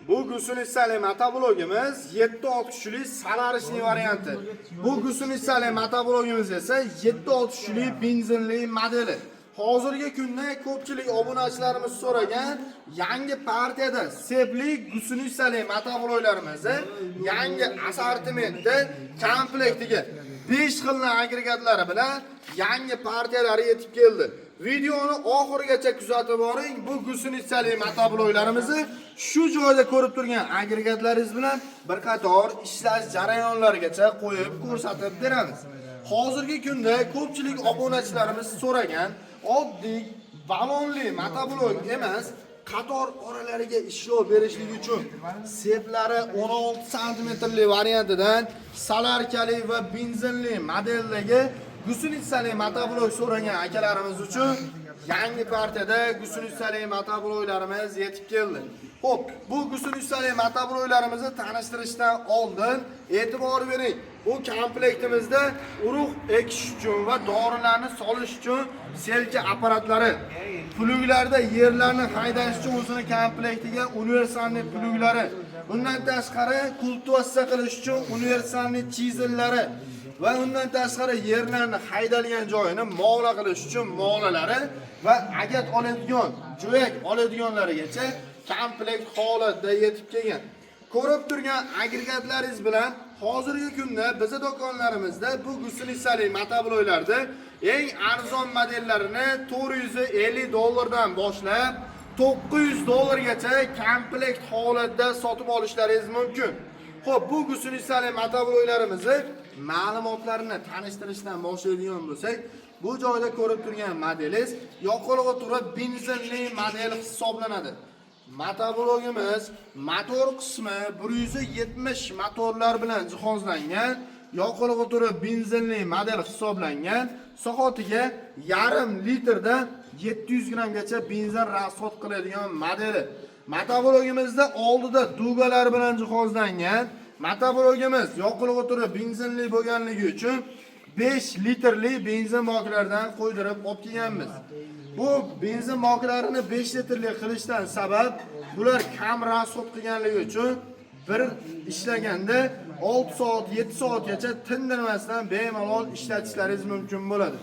Bu gusuli motoblogimiz 7-6 kishilik salarishli varianti. Bu gusuli motoblogimiz esa 7-6 kishilik benzinli modeli. Hozirgi kunda ko'pchilik obunachilarimiz so'ragan yangi partiyada sepli gusuli motobloglarimizni yangi assortimentda komplektiga 5 xil agregatlari bilan yangi partiyalari yetib keldi. Videoni oxirigacha kuzatib boring. Bu gusuli motobloglarimizni shu joyda ko'rib turgan agregatlaringiz bilan bir qator ishlash jarayonlarigacha qo'yib ko'rsatib beramiz. Hozirgi kunda ko'pchilik obunachilarimiz so'ragan oddiy balonli motoblog emas, qator oralariga ishlov berishligi uchun seplari 16 sm variantidan salarkali va benzinli modeldagi gusuli motoblog so'ragan akalarimiz uchun yangi partiyada gusuli motobloglarimiz yetib keldi. Xo'p, bu gusuli motobloglarimizni tanishtirishdan oldin e'tibor bering. Bu komplektimizda urug' ekish uchun va dorilarni solish uchun selka apparatlari, pluglarda yerlarni haydash uchun o'zini komplektiga universalniy pluglari, bundan tashqari kultivatsiya qilish uchun universalniy chizillari va undan tashqari yerlarni haydalgan joyini mo'la qilish uchun mo'lalari va agat oladigan, jo'yak oladiganlarigacha komplekt holatda yetib kelgan. Ko'rib turgan agregatlaringiz bilan hozirgi kunda bizning do'konlarimizda bu gusuli motobloglarda eng arzon modellarini $450 dan boshlab $900 gacha komplekt holatda sotib olishlaringiz mumkin. Xo'p, bu gusuli motobloglarimizni ma'lumotlarini tanishtirishdan boshlaydigan bo'lsak, bu joyda ko'rib turgan modelingiz yoqilg'i turi benzinli model hisoblanadi. Motoblogimiz motor qismi 170 motorlar bilan jihozlangan, yoqilg'i turi benzinli model hisoblangan, soatiga 0,5 litrdan 700 grammgacha benzin rasxod qiladigan modeli. Motoblogimizda oldida dugalar bilan jihozlangan. Motoblogimiz yoqilg'i turi benzinli bo'lganligi uchun 5 litrli benzin baklaridan qo'ydirib olib kelganmiz. Bu benzin baklarini 5 litrli qilishdan sabab bular kam rasxod qilganligi uchun bir ishlaganda 6 soat, 7 soatgacha tindirmasdan bemalol ishlatishlaringiz mumkin bo'ladi.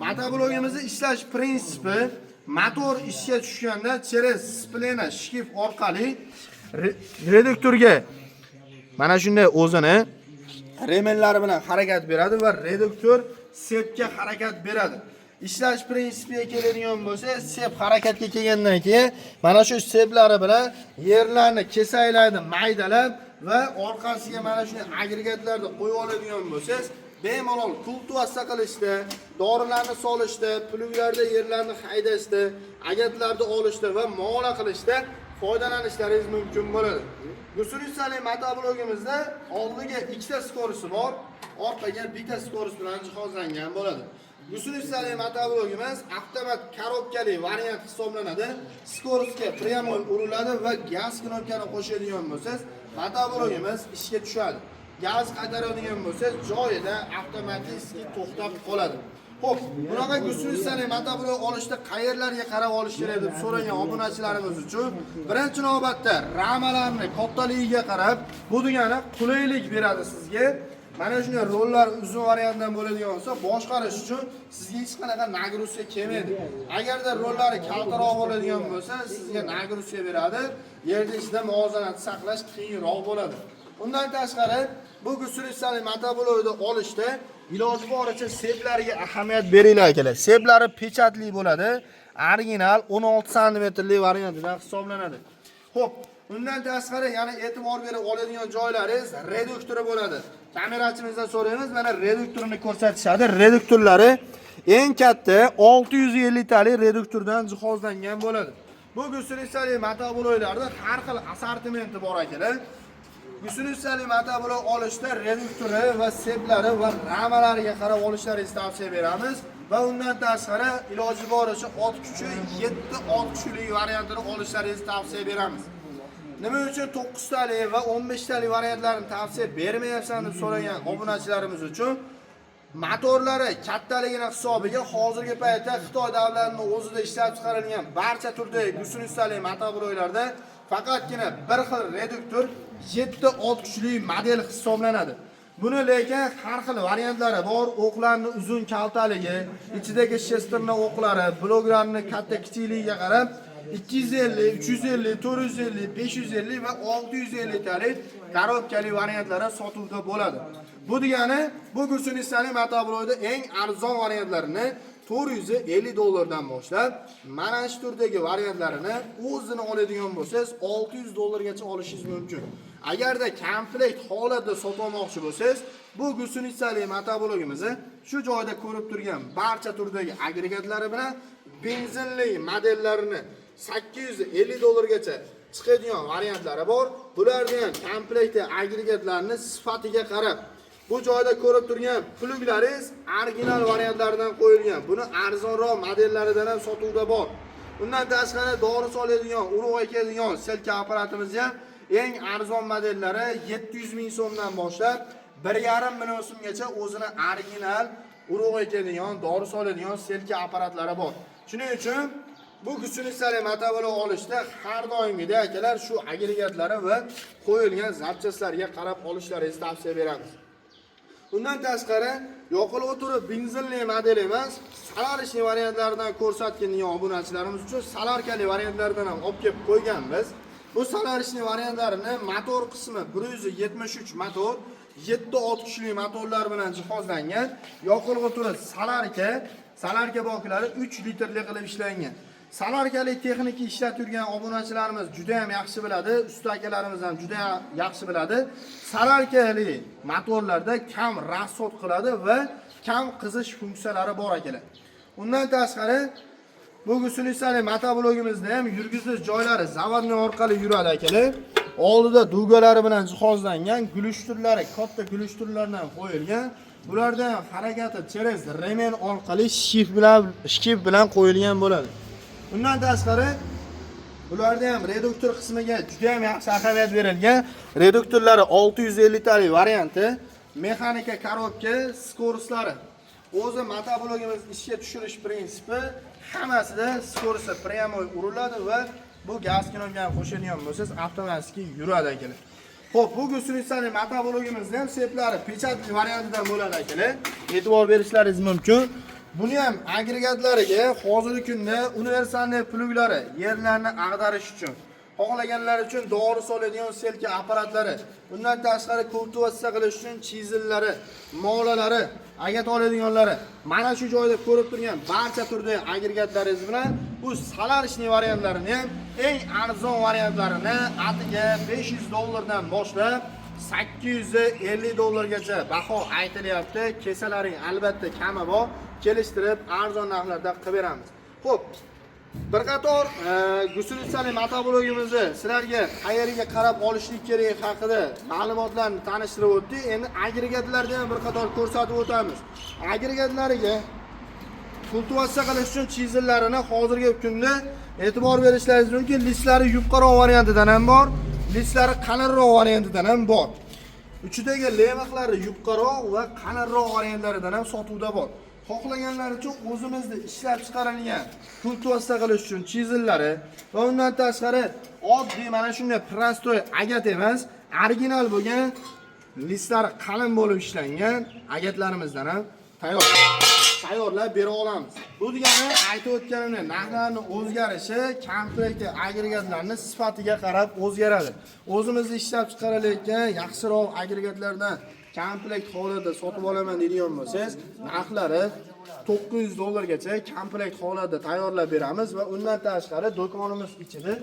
Motoblogimizning ishlash prinsipi motor ishga tushganda через splena shkif orqali reduktorga mana shunday o'zini remellari bilan harakat beradi va reduktor sepga harakat beradi. Ishlash prinsipiga keladigan bo'lsa, sep harakatga kelgandan keyin mana shu seplari bilan yerlarni kesaklaydi, maydalab va orqasiga mana shunday agregatlarni qo'yib oladigan bo'lsangiz, bemalol kultivatsiya qilishda, dorilarni solishda, pluglarda yerlarni haydashda, agatlarni olishda va mo'la qilishda foydalanishlaringiz mumkin bo'ladi. Gusuli motoblogimizda oldiga ikkita skorosi bor, orqaga bitta skoros bilan jihozlangan bo'ladi. Gusuli motoblogimiz avtomat korobkali variant hisoblanadi. Skorosga pryamoy uriladi va gaz knopkani qo'shadigan bo'lsangiz, motoblogimiz ishga tushadi. Gaz qaytaradigan bo'lsangiz, joyida avtomatik to'xtab qoladi. Xo'p, bunaqa gusuli motoblog olishda qayerlarga qarab olish kerak deb so'ragan obunachilarimiz uchun birinchi navbatda ramalarni kattaligiga qarab, bu degani qulaylik beradi sizga. Mana shunday rollar uzun variantdan bo'ladigan bo'lsa, boshqarish uchun sizga hech qanaqa nagruska kelmaydi. Agarda rollari kaltaroq bo'ladigan bo'lsa, sizga nagruska beradi. Yerda ichida muvozanat saqlash qiyinroq bo'ladi. Undan tashqari, bu gusuli motoblogni olishda iloji boricha seplariga ahamiyat beringlar akalar. Seplari pechatli bo'ladi. Original 16 sm variantida hisoblanadi. Xo'p, undan tashqari yana e'tibor berib oladigan joylaringiz reduktori bo'ladi. Kamerachimizdan so'raymiz, mana reduktorini ko'rsatishadi. Reduktorlari eng katta 650 talik reduktordan jihozlangan bo'ladi. Bu gusuli motobloglarda har xil assortimenti bor akalar. Gusuli motoblog olishda reduktori va seplari va ramalariga qarab olishlaringizni tavsiya beramiz va undan tashqari iloji boricha ot kuchi 7 ot kuchli variantini olishlaringizni tavsiya beramiz. Nima uchun 9 talik va 15 talik variantlarini tavsiya bermayapsan deb so'ragan obunachilarimiz uchun motorlari kattaligini hisobiga hozirgi paytda Xitoy davlatining o'zida ishlab chiqarilgan barcha turdagi gusuli motobloglarda faqatgina bir xil reduktor 7-6 kuchli model hisoblanadi. Buni lekin har xil variantlari bor. O'qlarning uzun kaltaligi, ichidagi shesterna o'qlari, bloklarning katta kichikligiga qarab 250, 350, 450, 550 va 650 talik korobkali variantlari sotuvda bo'ladi. Bu degani bu gusunistali motoblokda eng arzon variantlarini $450 boshlab, mana shu turdagi variantlarini o'zini oladigan bo'lsangiz $600 olishingiz mumkin. Agarda komplekt holatda sotmoqchi bo'lsangiz, bu gusunistali motoblogimizni shu joyda ko'rib turgan barcha turdagi agregatlari bilan benzinli modellarini $850 gacha chiqadigan variantlari bor. Bularni ham komplektli agregatlarni sifatiga qarab, bu joyda ko'rib turgan pluglaringiz original variantlaridan qo'yilgan. Buni arzonroq modellaridan ham sotuvda bor. Undan tashqari dori soladigan, urug' ekadigan selka apparatimiz ham eng arzon modellari 700 ming so'mdan boshlab 1,5 million so'mgacha o'zini original urug' ekadigan, dori soladigan selka apparatlari bor. Shuning uchun bu gusunistali motoblok olishda har doimgidek akalar shu agregatlari va qo'yilgan zapchastlarga qarab olishlaringizni tavsiya beramiz. Undan tashqari yoqilib o'tirib benzinli model emas, solarishli variantlaridan ko'rsatgan obunachilarimiz uchun solarkali variantlardan ham olib kelib qo'yganmiz. Bu solarishli variantlarini motor qismi 173 motor, 7-6 kuchli motorlar bilan jihozlangan. Yoqilib o'tirib solarka boklari 3 litrli qilib ishlangan. Solarkali texnika ishlatib yurgan obunachilarimiz juda ham yaxshi biladi, usta akalarimiz ham juda yaxshi biladi. Solarkali motorlarda kam rasxod qiladi va kam qizish funksiyalari bor akalar. Undan tashqari bu gusunistali motoblogimizda ham yurgizish joylari zavodni orqali yuradi akalar. Oldida dugalari bilan jihozlangan, gulishturlari katta gulishturlardan qo'yilgan. Bularda harakati через remen orqali shif bilan qo'yilgan bo'ladi. Undan tashqari bularda ham reduktor qismiga juda ham yaxshi ahamiyat berilgan. Reduktorlari 650 talik varianti, mexanika korobka, skorstlari. O'zi motoblogimiz ishga tushirish prinsipi hammasida skorsi pryamoy uriladi va bu gaz knopkani qo'shadigan bo'lsangiz avtomatik yuradi akalar. Xo'p, bu gusunistali motoblogimizda ham seplari pechatli variantidan bo'ladi akalar. E'tibor berishlaringiz mumkin. Buni ham agregatlariga hozirgi kunda universalniy pluglari yerlarni ag'darish uchun, xohlaganlar uchun dori soladigan selka apparatlari, undan tashqari kultivatsiya qilish uchun chizillari, molalari, agat oladiganlari, mana shu joyda ko'rib turgan barcha turdagi agregatlaringiz bilan bu solarishli variantlarini ham eng arzon variantlarini atiga $500 dan boshlab $850 gacha baho aytilyapti. Kesalaring albatta kami bor, kelishtirib arzon narxlarda qilib beramiz. Xo'p, bir qator gusunistali motoblogimizni sizlarga qayerga qarab olishlik kerak haqida ma'lumotlarni tanishtirib o'tdik. Endi agregatlarni ham bir qator ko'rsatib o'tamiz. Agregatlariga kultivatsiya qilish uchun chizillarini hozirgi kunda e'tibor berishlaringiz mumkin. Listlari yupqaroq variantidan ham bor, listlari qalinroq variantidan ham bor. Uchidagi levaxlari yupqaroq va qalinroq variantlaridan ham sotuvda bor. Xohlaganlar uchun o'zimizda ishlab chiqarilgan kultivatsiya qilish uchun chizillari va undan tashqari oddiy mana shunday prostoy agat emas, original bo'lgan listlari qalin bo'lib ishlangan agatlarimizdan ham tayyorlab bera olamiz. Bu degani aytib o'tganimdek, narxlarning o'zgarishi komplekt agregatlarning sifatiga qarab o'zgaradi. O'zimizda ishlab chiqarilayotgan yaxshiroq agregatlardan komplekt holatda sotib olaman deydigan bo'lsangiz, narxlari $900 gacha komplekt holatda tayyorlab beramiz va undan tashqari do'konimiz ichida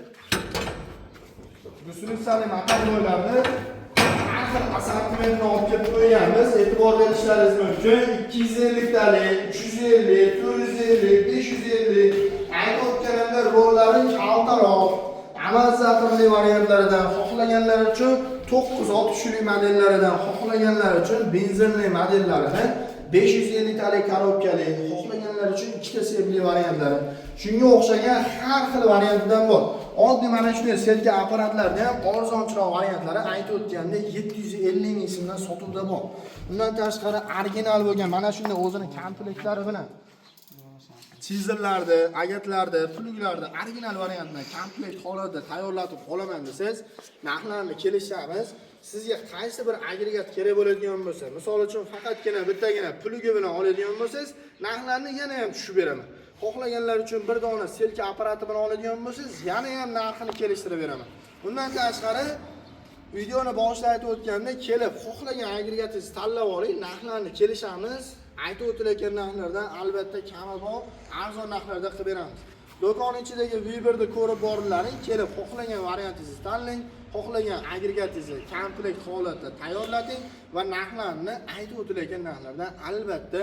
gusunistali motobloklarni har xil assortimentni olib kelib qo'yganmiz. E'tibor berishlaringiz mumkin. 250 talik, 350, 450, 550 aytib o'tganimda rollari kaltaroq, amal zaxirli variantlaridan xohlaganlar uchun 9-6 kuchli modellaridan xohlaganlar uchun benzinli modellarini 550 talik korobkali, xohlaganlar uchun ikkita sepli variantlari. Shunga o'xshagan har xil variantidan bor. Oddiy mana shunday selka apparatlarda ham arzonchiroq variantlari aytib o'tgandek 750 ming so'mdan sotuvda bor. Undan tashqari original bo'lgan mana shunday o'zini komplektlari bilan chizillarda, agatlarda, pluglarda original variantni komplekt holatda tayyorlatib olaman desangiz, narxlarni kelishamiz. Sizga qaysi bir agregat kerak bo'ladigan bo'lsa, misol uchun faqatgina bittagina plugi bilan oladigan bo'lsangiz, narxlarni yana ham tushib beraman. Xohlaganlar uchun bir dona selka apparati bilan oladigan bo'lsangiz, yana ham narxini kelishtirib beraman. Bundan tashqari videoni boshida aytib o'tganda kelib, xohlagan agregatingizni tanlab oling, narxlarni kelishamiz. Aytib o'tilayotgan narxlardan albatta kami bor, arzon narxlarda qilib beramiz. Do'kon ichidagi Viber'da ko'rib borlaring, kelib xohlagan variantingizni tanlang, xohlagan agregatingizni komplekt holatda tayyorlating va narxlarni aytib o'tilayotgan narxlardan albatta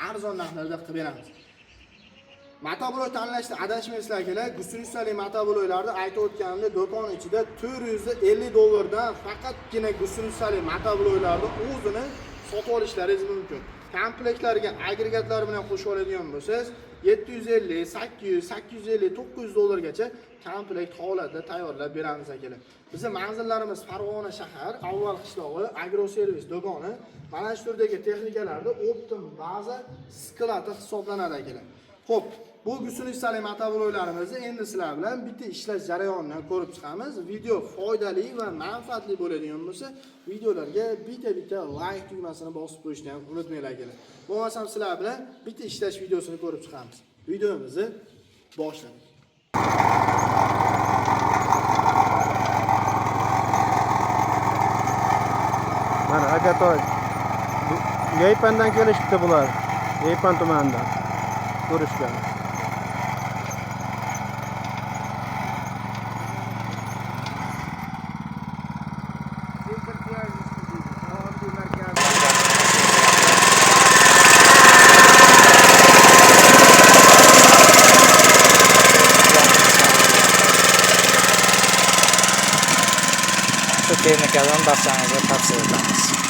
arzon narxlarda qilib beramiz. Motoblok tanlashda adashmaysizlar akalar. Gusunistalik motobloklarni aytib o'tganimda do'kon ichida $450 dan faqatgina gusunistalik motobloklarni o'zini sotib olishlaringiz mumkin. Komplektlarga agregatlar bilan qo'shib oladigan bo'lsangiz, 750, 800, 850, $900 gacha komplekt holatda tayyorlab beramiz akalar. Bizning manzillarimiz Farg'ona shahar, avval qishlog'i, agroservis do'koni. Mana shu turdagi texnikalarda optim baza skladi hisoblanadi akalar. Xo'p, bu gusunistalik motobloklarimizni endi sizlar bilan bitta ishlash jarayonidan ko'rib chiqamiz. Video foydali va manfaatli bo'ladigan bo'lsa, videolarga bitta like tugmasini bosib qo'yishni ham unutmanglar akalar. Bo'lmasam sizlar bilan bitta ishlash videosini ko'rib chiqamiz. Videomizni boshladik. Mana Agatoy Yaypandan kelishibdi bular. Yaypan tumanidan ko'rishgan. Shu texnikadan barchangizga tavsiya etamiz.